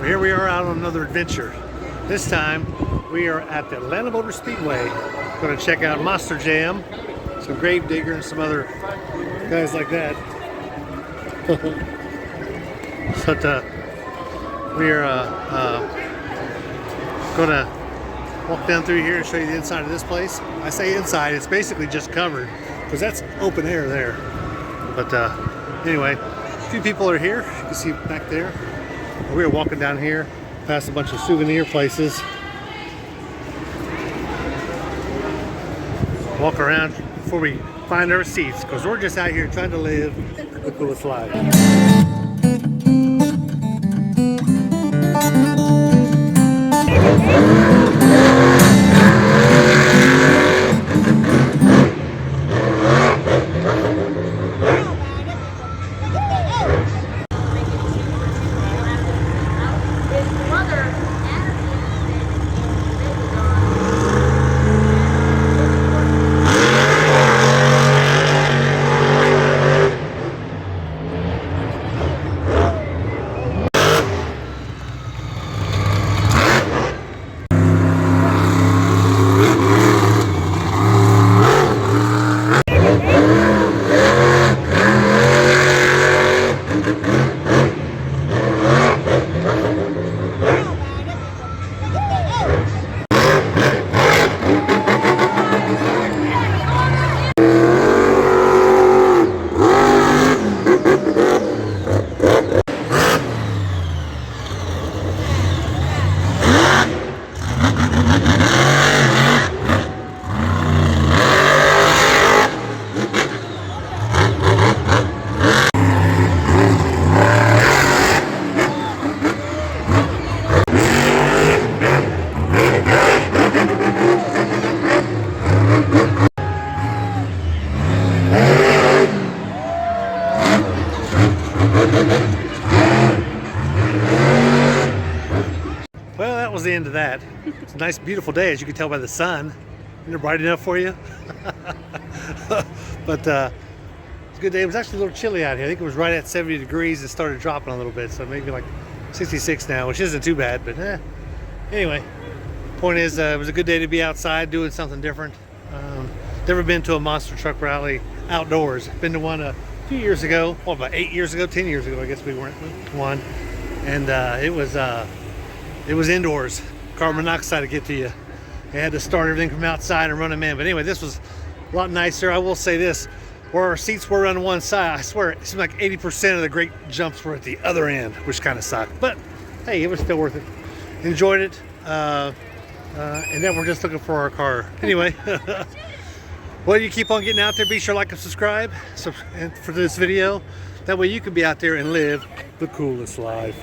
Here we are out on another adventure. This time we are at the Atlanta Motor Speedway. Going to check out Monster Jam, some Grave Digger, and some other guys like that. So we are going to walk down through here and show you the inside of this place. I say inside, it's basically just covered because that's open air there. But anyway, a few people are here. You can see back there. We are walking down here past a bunch of souvenir places. Walk around before we find our seats because we're just out here trying to live the coolest life. Well, that was the end of that. It's a nice, beautiful day, as you can tell by the sun. Isn't it bright enough for you? But it's a good day. It was actually a little chilly out here. I think it was right at 70 degrees. It started dropping a little bit, so maybe like 66 now, which isn't too bad. But anyway, point is, it was a good day to be outside doing something different. Never been to a monster truck rally outdoors. Been to one a few years ago. Well, about 8 years ago, 10 years ago, I guess we went to one, and it was indoors. Carbon monoxide to get to you. They had to start everything from outside and run them in. But anyway, this was a lot nicer. I will say this, where our seats were on one side, I swear it seemed like 80% of the great jumps were at the other end, which kind of sucked. But hey, it was still worth it. Enjoyed it. And then we're just looking for our car. Anyway, well, you keep on getting out there. Be sure to like and subscribe for this video. That way you can be out there and live the coolest life.